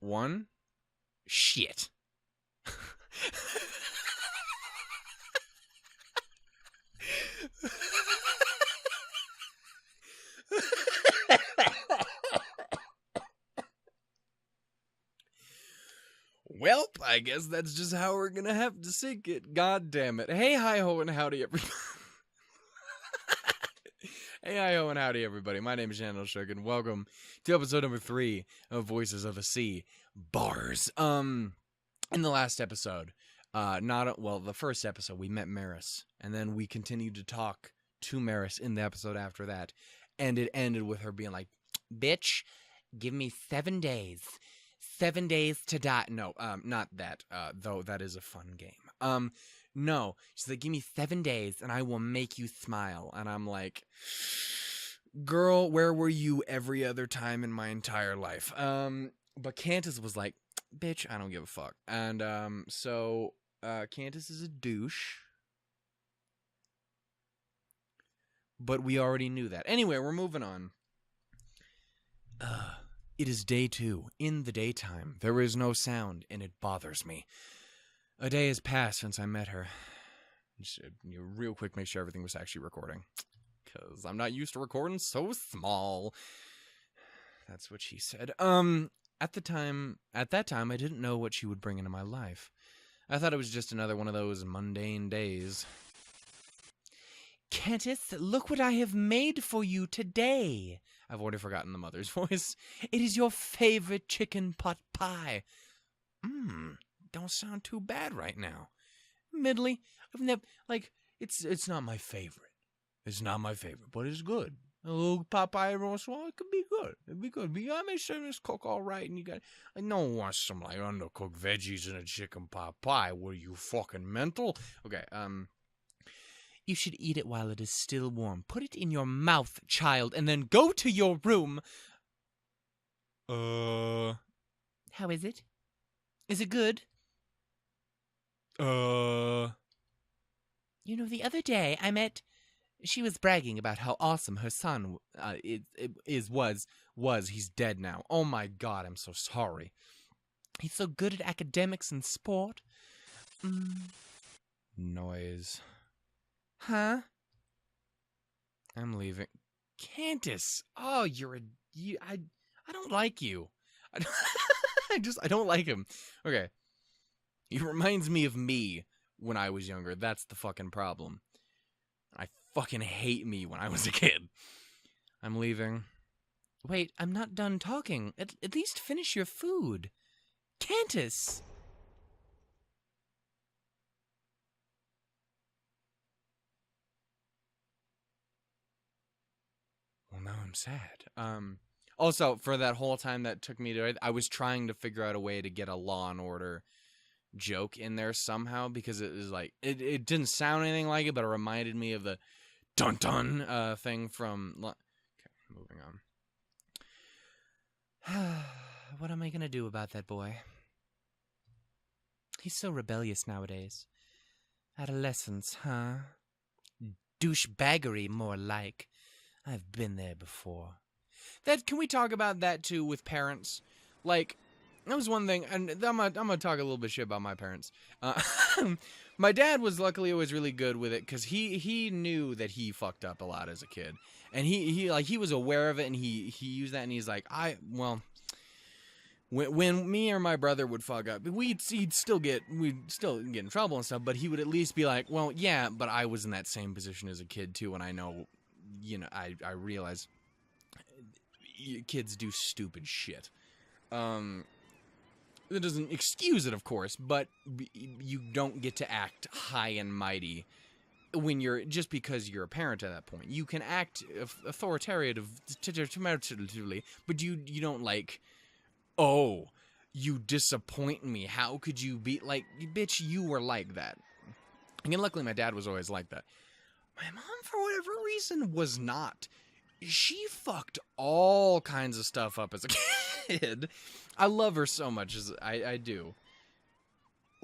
One? Shit. Welp, I guess that's just how we're gonna have to sink it. God damn it. Hey, hi-ho, and howdy, everybody. Hey, hi-ho, and howdy, everybody. My name is Channel Shook, and welcome to episode number 3 of Voices of the Sea, Bars. In the last episode, the first episode, we met Maris, and then we continued to talk to Maris in the episode after that, and it ended with her being like, bitch, give me 7 days. 7 days to die. No, not that, though that is a fun game. No, she's like, give me 7 days and I will make you smile. And I'm like, girl, where were you every other time in my entire life? But Cantus was like, bitch, I don't give a fuck. And, so Cantus is a douche. But we already knew that. Anyway, we're moving on. It is day 2. In the daytime, there is no sound, and it bothers me. A day has passed since I met her. Just, real quick, make sure everything was actually recording. Because I'm not used to recording so small. That's what she said. At that time, I didn't know what she would bring into my life. I thought it was just another one of those mundane days. Cantus, look what I have made for you today. I've already forgotten the mother's voice. It is your favorite chicken pot pie. Don't sound too bad right now. Middly. I've never, it's not my favorite. It's not my favorite, but it's good. A little pot pie roast, well, it could be good. It'd be good. But you gotta make sure it's cooked all right, and you got, no one wants some, undercooked veggies in a chicken pot pie. Were you fucking mental? Okay, You should eat it while it is still warm. Put it in your mouth, child, and then go to your room. How is it? Is it good? You know, the other day I met... She was bragging about how awesome her son was. He's dead now. Oh my god, I'm so sorry. He's so good at academics and sport. Noise. Huh? I'm leaving. Cantus! Oh, I don't like you. I don't like him. Okay. He reminds me of me when I was younger. That's the fucking problem. I fucking hate me when I was a kid. I'm leaving. Wait, I'm not done talking. At least finish your food. Cantus! Well, now I'm sad. Also, for that whole time that took me to it, I was trying to figure out a way to get a Law and Order joke in there somehow, because it was like, it didn't sound anything like it, but it reminded me of the dun-dun thing from... Okay, moving on. What am I gonna do about that boy? He's so rebellious nowadays. Adolescence, huh? Douchebaggery, more like. I've been there before. Can we talk about that too with parents? Like, that was one thing, and I'm gonna talk a little bit shit about my parents. My dad was luckily always really good with it, because he knew that he fucked up a lot as a kid, and he was aware of it, and he used that, and he's like, when me or my brother would fuck up, we'd still get in trouble and stuff, but he would at least be like, well, yeah, but I was in that same position as a kid too, and I know, I realize kids do stupid shit. That doesn't excuse it, of course, but you don't get to act high and mighty when just because you're a parent at that point. You can act authoritatively, but you don't like, oh, you disappoint me. How could you be like, bitch, you were like that. And luckily my dad was always like that. My mom, for whatever reason, was not. She fucked all kinds of stuff up as a kid. I love her so much, as I do.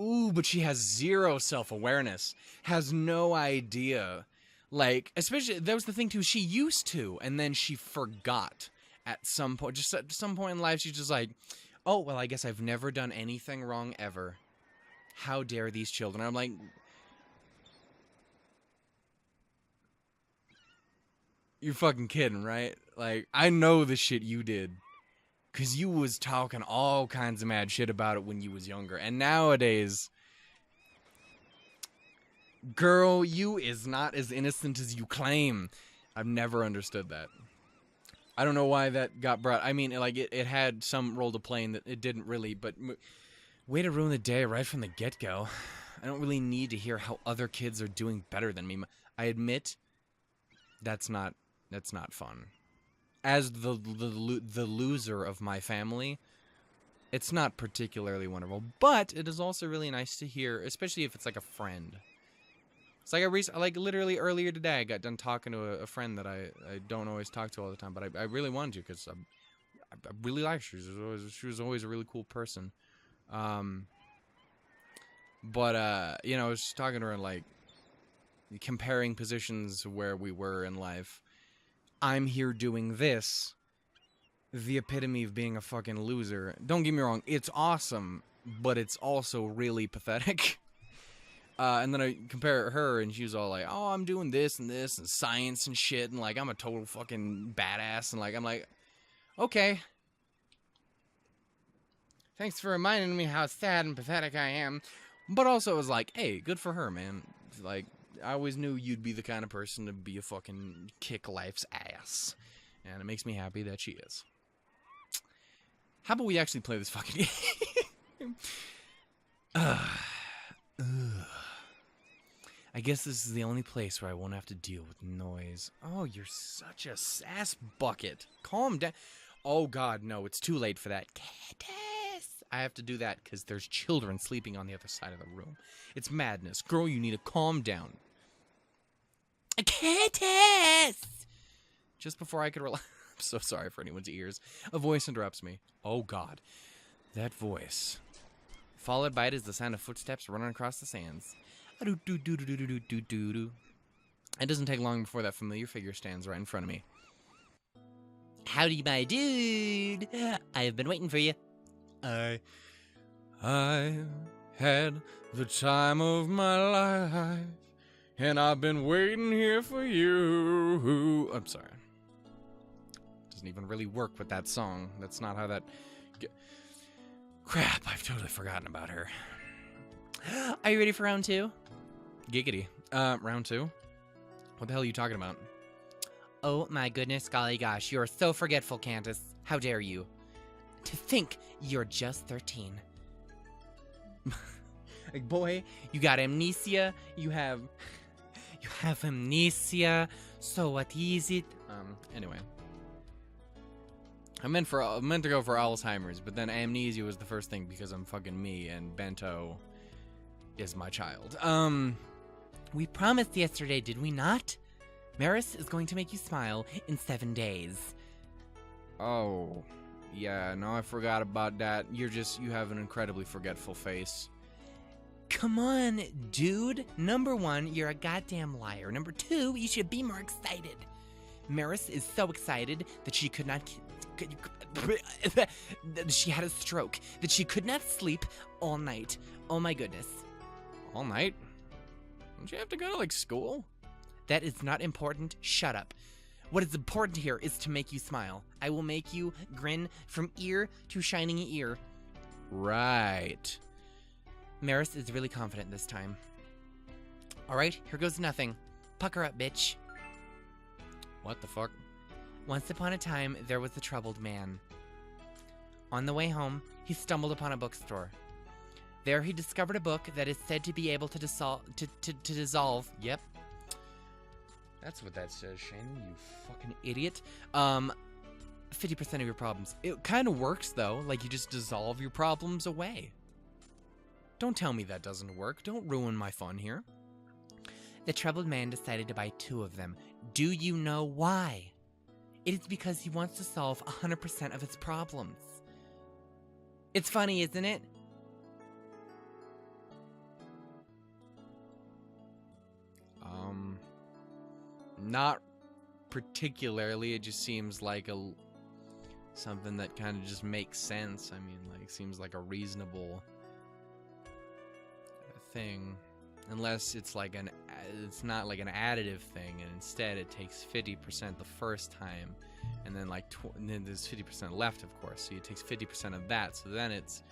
ooh, but she has zero self-awareness, has no idea. Like, especially, that was the thing too, she used to, and then she forgot at some point. Just at some point in life, she's just like, oh, well, I guess I've never done anything wrong ever. How dare these children? I'm like, you're fucking kidding, right? Like, I know the shit you did. Because you was talking all kinds of mad shit about it when you was younger. And nowadays, girl, you is not as innocent as you claim. I've never understood that. I don't know why that got brought. I mean, like, it had some role to play in that it didn't really, but way to ruin the day right from the get-go. I don't really need to hear how other kids are doing better than me. I admit, that's not fun. As the loser of my family, it's not particularly wonderful. But it is also really nice to hear, especially if it's like a friend. It's like literally earlier today, I got done talking to a friend that I don't always talk to all the time, but I really wanted to because I really like her. She was always a really cool person. But you know, I was just talking to her, like, comparing positions where we were in life. I'm here doing this, the epitome of being a fucking loser. Don't get me wrong, it's awesome, but it's also really pathetic. And then I compare her, and she was all like, oh, I'm doing this and science and shit, and like, I'm a total fucking badass, and like, I'm like, okay. Thanks for reminding me how sad and pathetic I am. But also it was like, hey, good for her, man. Like, I always knew you'd be the kind of person to be a fucking kick life's ass. And it makes me happy that she is. How about we actually play this fucking game? I guess this is the only place where I won't have to deal with noise. Oh, you're such a sass bucket. Calm down. Oh, God, no, it's too late for that. Cantus! I have to do that because there's children sleeping on the other side of the room. It's madness. Girl, you need to calm down. Cantus! Just before I could relax. I'm so sorry for anyone's ears. A voice interrupts me. Oh, God. That voice. Followed by it is the sound of footsteps running across the sands. It doesn't take long before that familiar figure stands right in front of me. Howdy, my dude. I've been waiting for you. I had the time of my life, and I've been waiting here for you. I'm sorry. Doesn't even really work with that song. That's not how that... Crap, I've totally forgotten about her. Are you ready for round two? Giggity. Round two? What the hell are you talking about? Oh my goodness, golly gosh, you're so forgetful, Cantus. How dare you? To think you're just 13. Like, boy, you got amnesia, you have amnesia, so what is it? Anyway. I meant to go for Alzheimer's, but then amnesia was the first thing because I'm fucking me, and Bento is my child. We promised yesterday, did we not? Maris is going to make you smile in 7 days. Oh, yeah, no, I forgot about that. You have an incredibly forgetful face. Come on, dude. Number one, you're a goddamn liar. Number two, you should be more excited. Maris is so excited that she could not... she had a stroke. That she could not sleep all night. Oh my goodness. All night? Don't you have to go to, like, school? That is not important. Shut up. What is important here is to make you smile. I will make you grin from ear to shining ear. Right. Maris is really confident this time. Alright, here goes nothing. Pucker up, bitch. What the fuck? Once upon a time, there was a troubled man. On the way home, he stumbled upon a bookstore. There he discovered a book that is said to be able to dissolve. Yep. That's what that says, Shannon, you fucking idiot. 50% of your problems. It kind of works, though. Like, you just dissolve your problems away. Don't tell me that doesn't work. Don't ruin my fun here. The troubled man decided to buy 2 of them. Do you know why? It is because he wants to solve 100% of his problems. It's funny, isn't it? Not particularly. It just seems like something that kind of just makes sense. I mean, like, seems like a reasonable thing, unless it's like it's not like an additive thing, and instead it takes 50% the first time, and then like then there's 50% left, of course. So it takes 50% of that. So then it's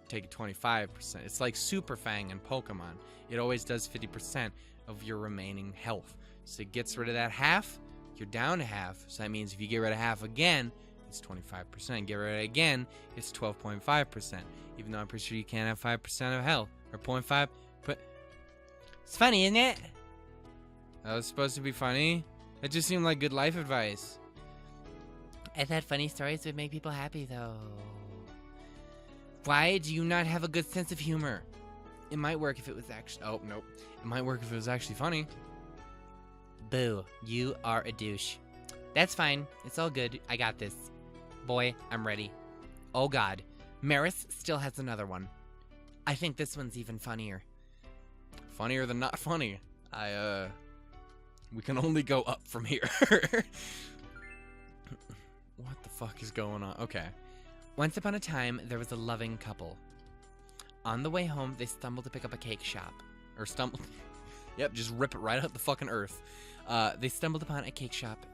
take 25%. It's like Super Fang in Pokemon. It always does 50% of your remaining health. So it gets rid of that half. You're down to half. So that means if you get rid of half again, it's 25%. Get rid of it again, it's 12.5%. Even though I'm pretty sure you can't have 5% of health or 0.5. But it's funny, isn't it? That was supposed to be funny. It just seemed like good life advice. I thought funny stories would make people happy, though. Why do you not have a good sense of humor? It might work if it was actually... Oh, nope. It might work if it was actually funny. Boo. You are a douche. That's fine. It's all good. I got this. Boy, I'm ready. Oh, God. Maris still has another one. I think this one's even funnier. Funnier than not funny. We can only go up from here. What the fuck is going on? Okay. Once upon a time, there was a loving couple. On the way home, they stumbled to pick up a cake shop. Or stumbled... Yep, just rip it right out the fucking earth. They stumbled upon a cake shop.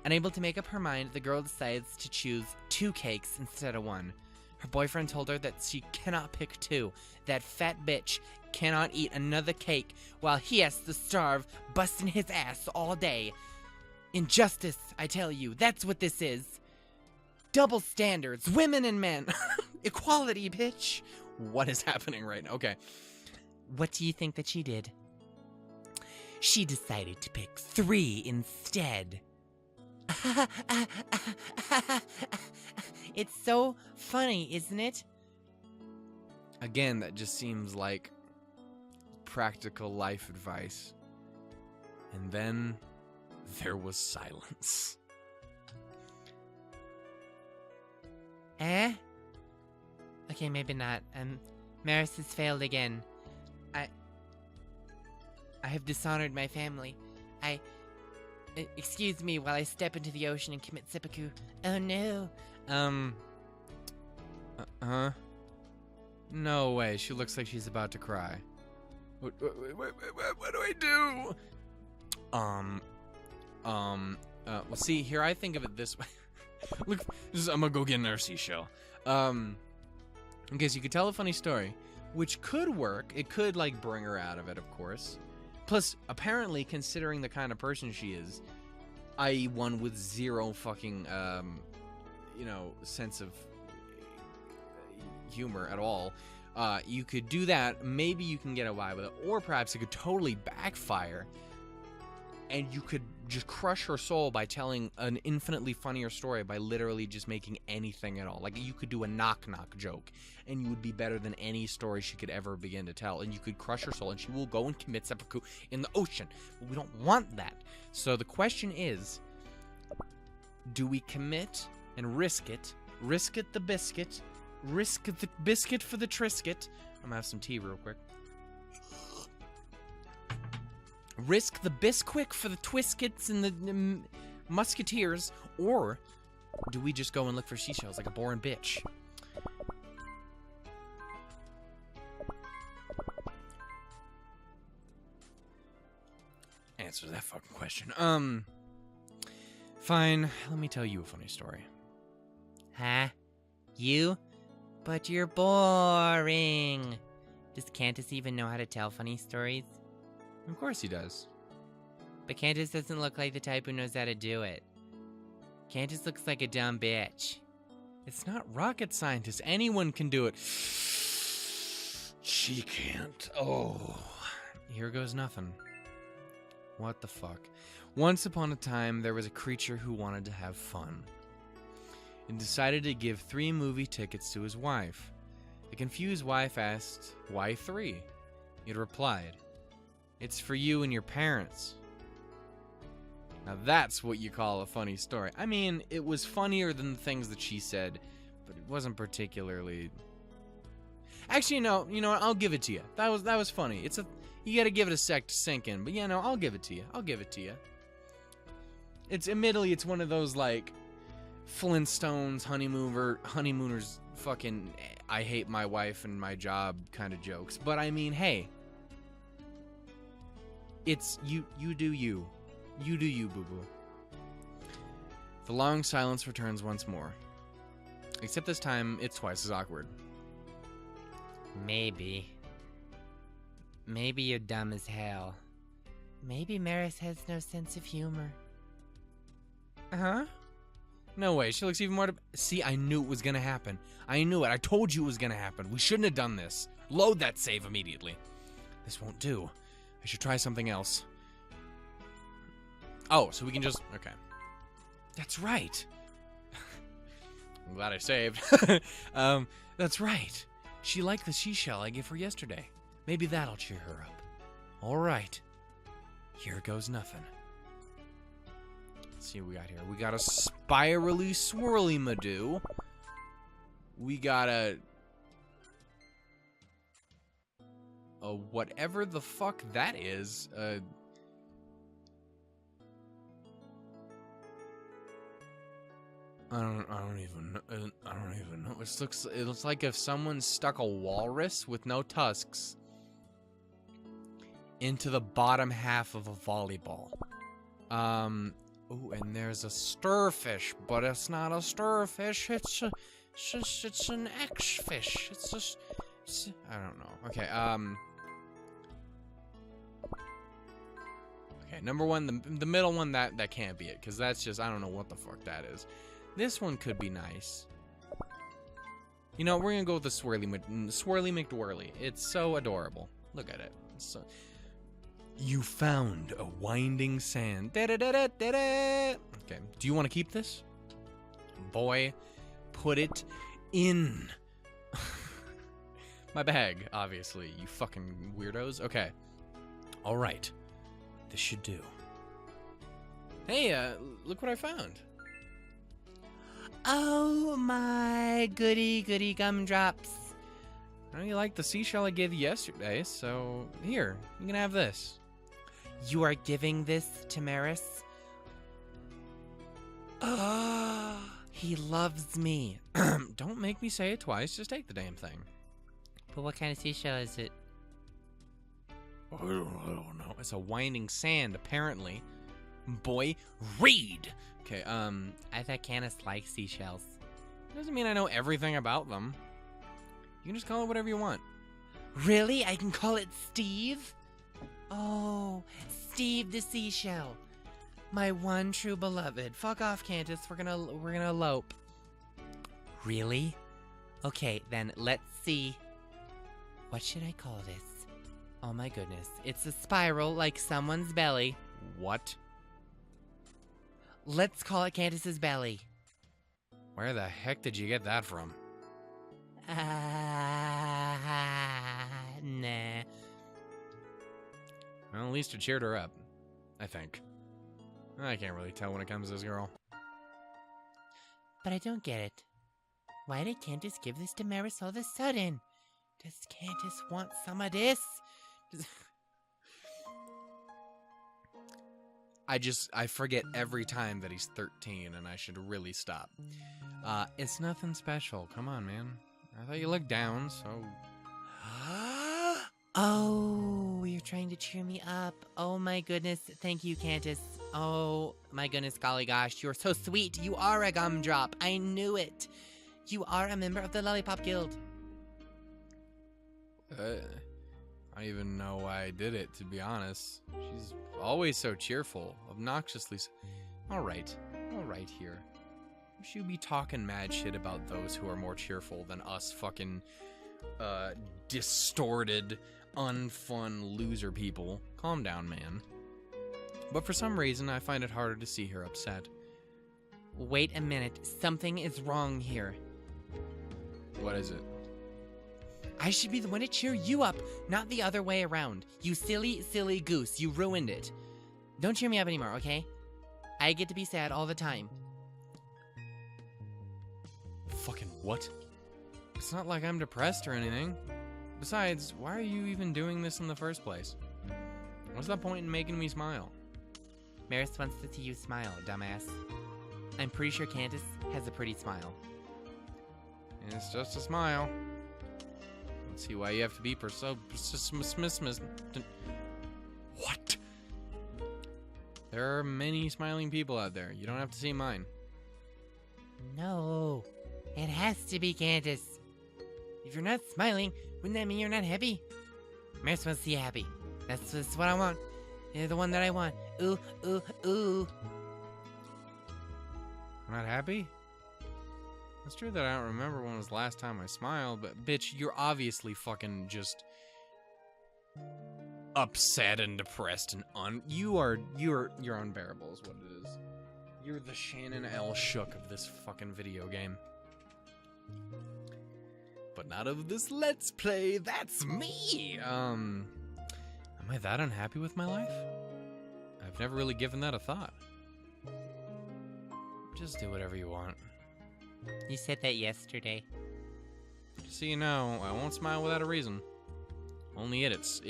Unable to make up her mind, the girl decides to choose 2 cakes instead of 1. Her boyfriend told her that she cannot pick 2. That fat bitch cannot eat another cake while he has to starve, busting his ass all day. Injustice, I tell you, that's what this is. Double standards, women and men. Equality, bitch. What is happening right now? Okay. What do you think that she did? She decided to pick 3 instead. It's so funny, isn't it? Again, that just seems like practical life advice. And then there was silence. Okay, maybe not. Maris has failed again. I have dishonored my family. Excuse me while I step into the ocean and commit seppuku. Oh no. No way. She looks like she's about to cry. What do I do? Well, see, here I think of it this way. Look, I'm gonna go get another seashell. Okay, so you could tell a funny story, which could work. It could, like, bring her out of it, of course. Plus, apparently, considering the kind of person she is, i.e. one with zero fucking, sense of humor at all, you could do that. Maybe you can get away with it. Or perhaps it could totally backfire, and you could just crush her soul by telling an infinitely funnier story by literally just making anything at all. Like, you could do a knock-knock joke, and you would be better than any story she could ever begin to tell. And you could crush her soul, and she will go and commit seppuku in the ocean. But we don't want that. So the question is, do we commit and risk it? Risk it the biscuit. Risk the biscuit for the trisket. I'm gonna have some tea real quick. Risk the bisquick for the twiskets and the musketeers, or do we just go and look for seashells like a boring bitch? Answer that fucking question. Fine. Let me tell you a funny story. Huh? You? But you're boring. Does Cantus even know how to tell funny stories? Of course he does. But Cantus doesn't look like the type who knows how to do it. Cantus looks like a dumb bitch. It's not rocket scientist. Anyone can do it. She can't. Oh. Here goes nothing. What the fuck? Once upon a time, there was a creature who wanted to have fun and decided to give 3 movie tickets to his wife. The confused wife asked, "Why 3?" It replied, "It's for you and your parents." Now that's what you call a funny story. I mean, it was funnier than the things that she said, but it wasn't particularly... Actually, no, you know what? I'll give it to you. That was funny. You gotta give it a sec to sink in, but yeah, no, I'll give it to you. Admittedly, it's one of those, like, Flintstones, honeymooners, fucking, I hate my wife and my job kind of jokes. But I mean, hey, it's, you do you. You do you, boo-boo. The long silence returns once more. Except this time, it's twice as awkward. Maybe you're dumb as hell. Maybe Maris has no sense of humor. Huh? No way, she looks even more... See, I knew it was gonna happen. I knew it. I told you it was gonna happen. We shouldn't have done this. Load that save immediately. This won't do. I should try something else. Oh, so we can just... Okay. That's right. I'm glad I saved. That's right. She liked the seashell I gave her yesterday. Maybe that'll cheer her up. All right. Here goes nothing. Let's see what we got here. We got a spirally swirly Madoo. We got a whatever the fuck that is. I don't even know. It looks like if someone stuck a walrus with no tusks into the bottom half of a volleyball. Oh, and there's a stirfish, but it's not a stirfish. It's an X-fish. It's just, I don't know. Okay, okay, number one, the middle one, that can't be it, because that's just, I don't know what the fuck that is. This one could be nice. You know, we're gonna go with the Swirly McDwirly. It's so adorable. Look at it. So, you found a winding sand. Okay, do you want to keep this? Boy, put it in my bag, obviously, you fucking weirdos. Okay. All right. This should do. Hey, look what I found. Oh my goody gumdrops. I know you like the seashell I gave you yesterday, so here, you can have this. You are giving this to Maris? He loves me. Don't make me say it twice, just take the damn thing. But what kind of seashell is it? I don't know. It's a winding sand, apparently. Boy, read! Okay, I thought Cantus likes seashells. Doesn't mean I know everything about them. You can just call it whatever you want. Really? I can call it Steve? Oh, Steve the seashell. My one true beloved. Fuck off, Cantus. We're gonna elope. Really? Okay, then let's see. What should I call this? Oh my goodness. It's a spiral like someone's belly. What? Let's call it Cantus's belly. Where the heck did you get that from? Nah. Well, at least it cheered her up. I think. I can't really tell when it comes to this girl. But I don't get it. Why did Cantus give this to Maris all of a sudden? Does Cantus want some of this? I forget every time that he's 13 and I should really stop. It's nothing special. Come on, man. I thought you looked down, so... Oh, you're trying to cheer me up. Oh my goodness. Thank you, Cantus. Oh my goodness, golly gosh. You're so sweet. You are a gumdrop. I knew it. You are a member of the Lollipop Guild. I don't even know why I did it, to be honest. She's always so cheerful, obnoxiously. All right here. You should be talking mad shit about those who are more cheerful than us fucking distorted, unfun loser people. Calm down, man. But for some reason, I find it harder to see her upset. Wait a minute. Something is wrong here. What is it? I should be the one to cheer you up, not the other way around. You silly, silly goose. You ruined it. Don't cheer me up anymore, okay? I get to be sad all the time. Fucking what? It's not like I'm depressed or anything. Besides, why are you even doing this in the first place? What's the point in making me smile? Maris wants to see you smile, dumbass. I'm pretty sure Cantus has a pretty smile. It's just a smile. Let's see why you have to be What? There are many smiling people out there. You don't have to see mine. No, it has to be Cantus. If you're not smiling, wouldn't that mean you're not happy? Maris wants to see you happy. That's what I want. You're the one that I want. Ooh, ooh, ooh. I'm not happy? It's true that I don't remember when was the last time I smiled, but bitch, you're obviously fucking just upset and depressed and you're unbearable is what it is. You're the Shannon L. Shook of this fucking video game. But not of this Let's Play, that's me! Am I that unhappy with my life? I've never really given that a thought. Just do whatever you want. You said that yesterday. Just so you know, I won't smile without a reason. Only idiots.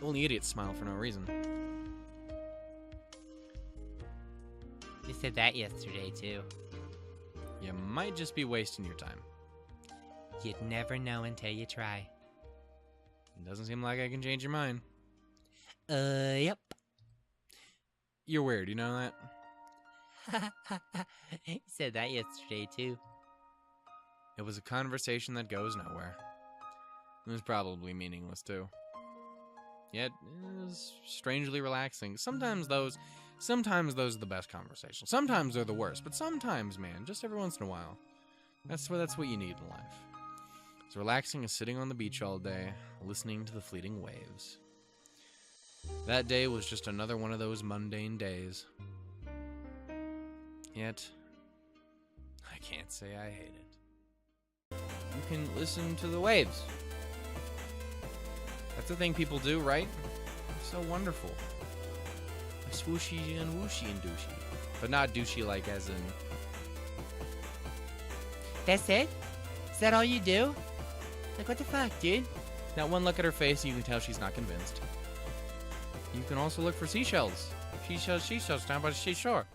Only idiots smile for no reason. You said that yesterday, too. You might just be wasting your time. You'd never know until you try. It doesn't seem like I can change your mind. Yep. You're weird, you know that? You said that yesterday, too. It was a conversation that goes nowhere. It was probably meaningless, too. Yet, it was strangely relaxing. Sometimes those are the best conversations. Sometimes they're the worst, but sometimes, man, just every once in a while. That's what you need in life. It's relaxing as sitting on the beach all day, listening to the fleeting waves. That day was just another one of those mundane days. Yet, I can't say I hate it. You can listen to the waves. That's the thing people do, right? It's so wonderful. Swooshy and whooshy and douchey. But not douchey like as in... That's it? Is that all you do? Like, what the fuck, dude? That one look at her face and you can tell she's not convinced. You can also look for seashells. Seashells down by the seashore.